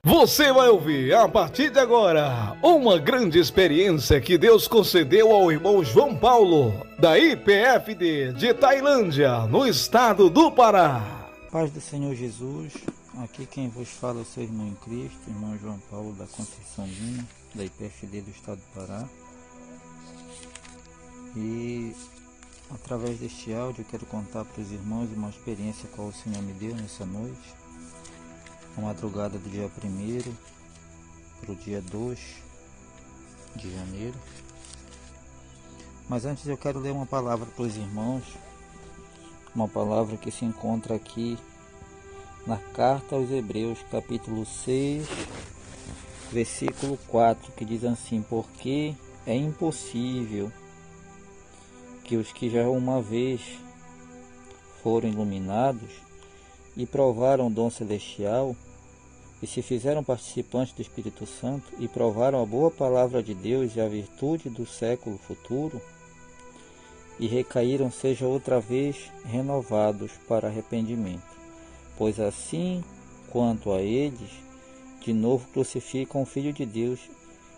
Você vai ouvir a partir de agora uma grande experiência que Deus concedeu ao irmão João Paulo, da IPFD de Tailândia, no estado do Pará. Paz do Senhor Jesus, aqui quem vos fala é o seu irmão em Cristo, irmão João Paulo da Conceição Lima, da IPFD do estado do Pará. E através deste áudio eu quero contar para os irmãos uma experiência que o Senhor me deu nessa noite, na madrugada do dia 1º para o dia 2 de janeiro. Mas antes eu quero ler uma palavra para os irmãos, uma palavra que se encontra aqui na carta aos Hebreus, capítulo 6, versículo 4, que diz assim: porque é impossível que os que já uma vez foram iluminados e provaram o dom celestial, e se fizeram participantes do Espírito Santo, e provaram a boa palavra de Deus e a virtude do século futuro, e recaíram, sejam outra vez renovados para arrependimento. Pois assim quanto a eles, de novo crucificam o Filho de Deus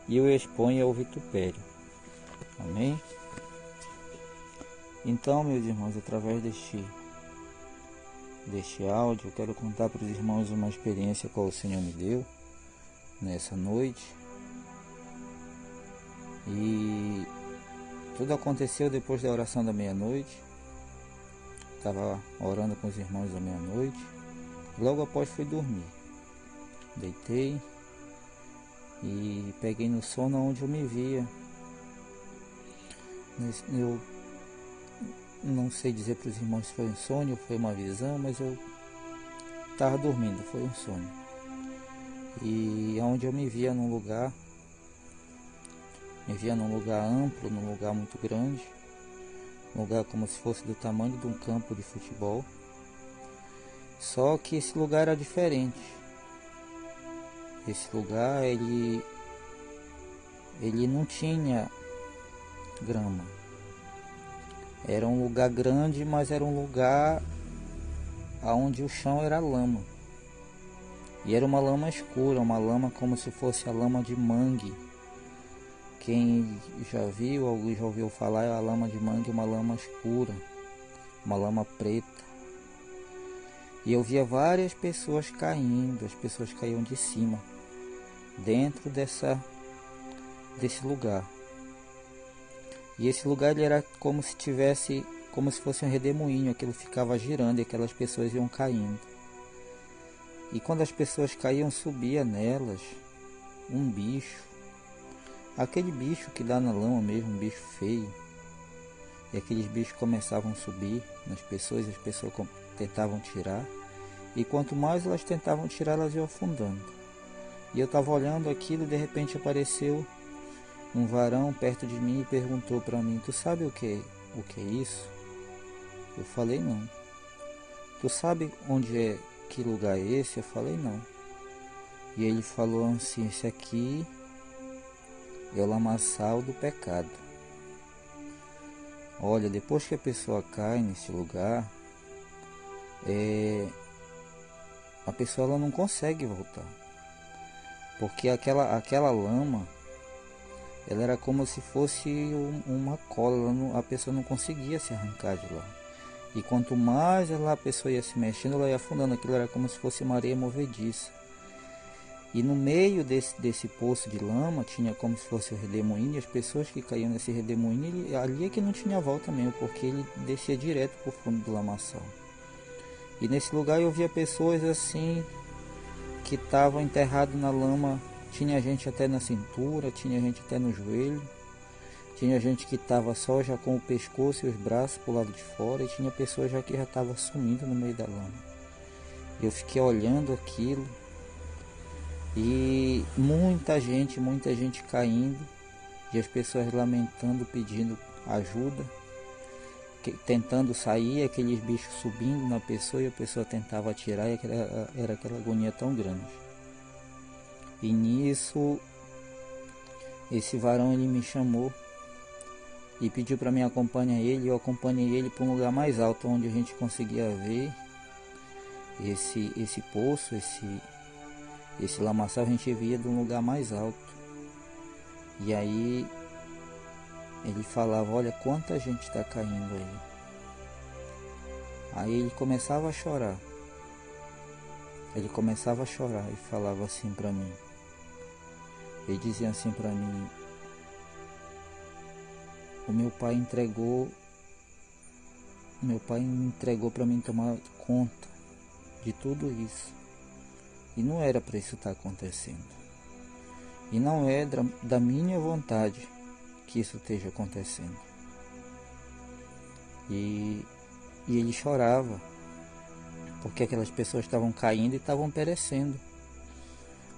e o expõem ao vitupério. Amém? Então, meus irmãos, através deste áudio, eu quero contar para os irmãos uma experiência que o Senhor me deu nessa noite. E tudo aconteceu depois da oração da meia-noite. Estava orando com os irmãos da meia-noite. Logo após fui dormir. Deitei e peguei no sono onde eu me via. Eu não sei dizer para os irmãos se foi um sonho ou foi uma visão, mas eu estava dormindo, foi um sonho. E onde eu me via num lugar amplo, num lugar muito grande, um lugar como se fosse do tamanho de um campo de futebol. Só que esse lugar era diferente. Esse lugar, ele não tinha grama. Era um lugar grande, mas era um lugar onde o chão era lama. E era uma lama escura, uma lama como se fosse a lama de mangue. Quem já viu, alguém já ouviu falar, a lama de mangue é uma lama escura, uma lama preta. E eu via várias pessoas caindo, as pessoas caíam de cima, dentro desse lugar. E esse lugar ele era como se fosse um redemoinho, aquilo ficava girando e aquelas pessoas iam caindo. E quando as pessoas caíam, subia nelas um bicho, aquele bicho que dá na lama mesmo, um bicho feio. E aqueles bichos começavam a subir nas pessoas, as pessoas tentavam tirar. E quanto mais elas tentavam tirar, elas iam afundando. E eu estava olhando aquilo e de repente apareceu um varão perto de mim e perguntou para mim: tu sabe o que é isso? Eu falei: não. Tu sabe que lugar é esse? Eu falei: não. E ele falou assim: esse aqui é o lamaçal do pecado. Olha, depois que a pessoa cai nesse lugar, a pessoa ela não consegue voltar. Porque aquela lama, ela era como se fosse uma cola, a pessoa não conseguia se arrancar de lá. E quanto mais a pessoa ia se mexendo, ela ia afundando. Aquilo era como se fosse uma areia movediça. E no meio desse poço de lama tinha como se fosse o redemoinho, e as pessoas que caíam nesse redemoinho, ali é que não tinha volta mesmo, porque ele descia direto para o fundo do lamaçal. E nesse lugar eu via pessoas assim, que estavam enterradas na lama. Tinha gente até na cintura, tinha gente até no joelho, tinha gente que estava só já com o pescoço e os braços para o lado de fora, e tinha pessoas já que já estavam sumindo no meio da lama. Eu fiquei olhando aquilo, e muita gente caindo, e as pessoas lamentando, pedindo ajuda, tentando sair, aqueles bichos subindo na pessoa, e a pessoa tentava tirar, e era aquela agonia tão grande. E nisso, esse varão ele me chamou e pediu para mim acompanhar ele. Eu acompanhei ele para um lugar mais alto, onde a gente conseguia ver esse poço, esse lamaçal a gente via de um lugar mais alto. E aí ele falava, olha quanta gente está caindo aí. Aí ele começava a chorar. Ele começava a chorar e falava assim para mim. Ele dizia assim para mim, o meu pai entregou para mim tomar conta de tudo isso. E não era para isso estar acontecendo. E não é da minha vontade que isso esteja acontecendo. E ele chorava, porque aquelas pessoas estavam caindo e estavam perecendo.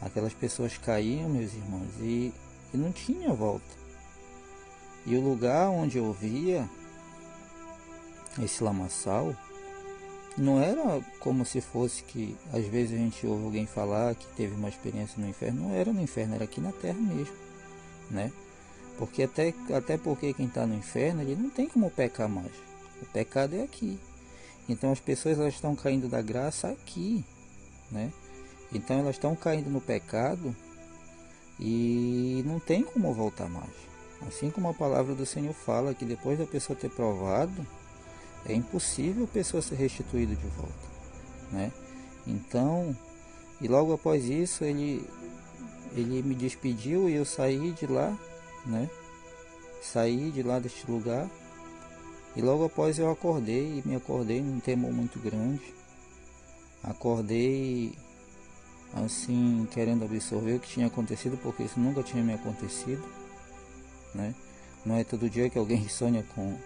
Aquelas pessoas caíam, meus irmãos, e não tinha volta. E o lugar onde eu via esse lamaçal não era como se fosse que às vezes a gente ouve alguém falar que teve uma experiência no inferno. Não era no inferno, era aqui na terra mesmo, né? Porque até porque quem está no inferno, ele não tem como pecar mais. O pecado é aqui. Então as pessoas elas estão caindo da graça aqui, né? Então elas estão caindo no pecado e não tem como voltar mais. Assim como a palavra do Senhor fala que depois da pessoa ter provado, é impossível a pessoa ser restituída de volta, né? Então, e logo após isso ele me despediu e eu saí de lá, né? Saí de lá deste lugar e logo após eu me acordei num temor muito grande. Acordei assim, querendo absorver o que tinha acontecido, porque isso nunca tinha me acontecido, né? Não é todo dia que alguém sonha com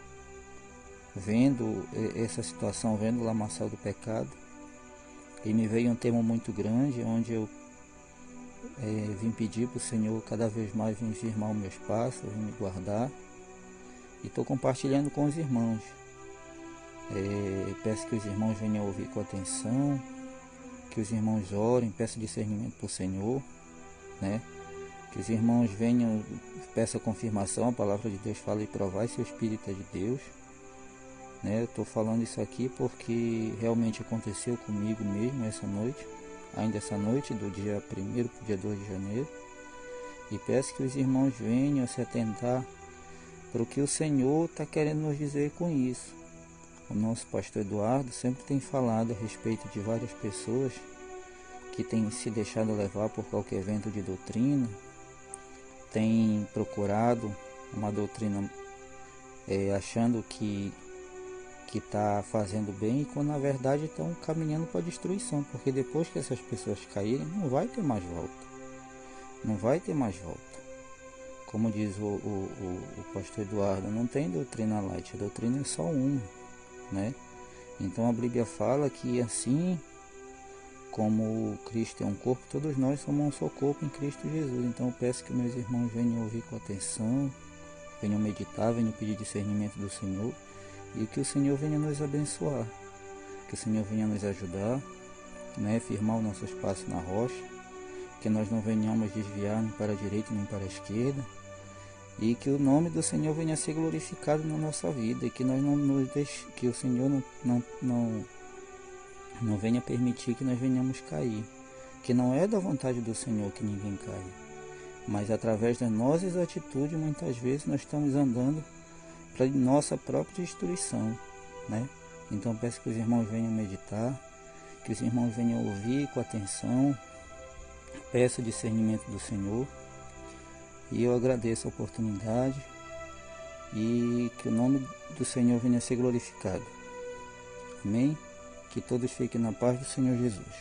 vendo essa situação, vendo o lamaçal do pecado. E me veio um temor muito grande, onde eu vim pedir para o Senhor cada vez mais vir firmar os meus passos, vir me guardar. E estou compartilhando com os irmãos. Peço que os irmãos venham ouvir com atenção, que os irmãos orem, peço discernimento para o Senhor, né? Que os irmãos venham, peçam confirmação, a palavra de Deus fala e provar se o Espírito é de Deus, né? Eu estou falando isso aqui porque realmente aconteceu comigo mesmo essa noite, ainda essa noite do dia 1º para o dia 2 de janeiro, e peço que os irmãos venham se atentar para o que o Senhor está querendo nos dizer com isso. O nosso pastor Eduardo sempre tem falado a respeito de várias pessoas que têm se deixado levar por qualquer evento de doutrina, têm procurado uma doutrina achando que está fazendo bem, quando na verdade estão caminhando para a destruição, porque depois que essas pessoas caírem, não vai ter mais volta. Não vai ter mais volta. Como diz o pastor Eduardo, não tem doutrina light, a doutrina é só uma, né? Então a Bíblia fala que assim como Cristo é um corpo, todos nós somos um só corpo em Cristo Jesus. Então eu peço que meus irmãos venham ouvir com atenção, venham meditar, venham pedir discernimento do Senhor, e que o Senhor venha nos abençoar, que o Senhor venha nos ajudar, né? Firmar os nossos passos na rocha, que nós não venhamos desviar nem para a direita nem para a esquerda, e que o nome do Senhor venha a ser glorificado na nossa vida, e que nós não nos que o Senhor não venha permitir que nós venhamos cair, que não é da vontade do Senhor que ninguém caia, mas através das nossas atitudes muitas vezes nós estamos andando para nossa própria destruição, né? Então peço que os irmãos venham meditar, que os irmãos venham ouvir com atenção, peço discernimento do Senhor, e eu agradeço a oportunidade, e que o nome do Senhor venha a ser glorificado. Amém? Que todos fiquem na paz do Senhor Jesus.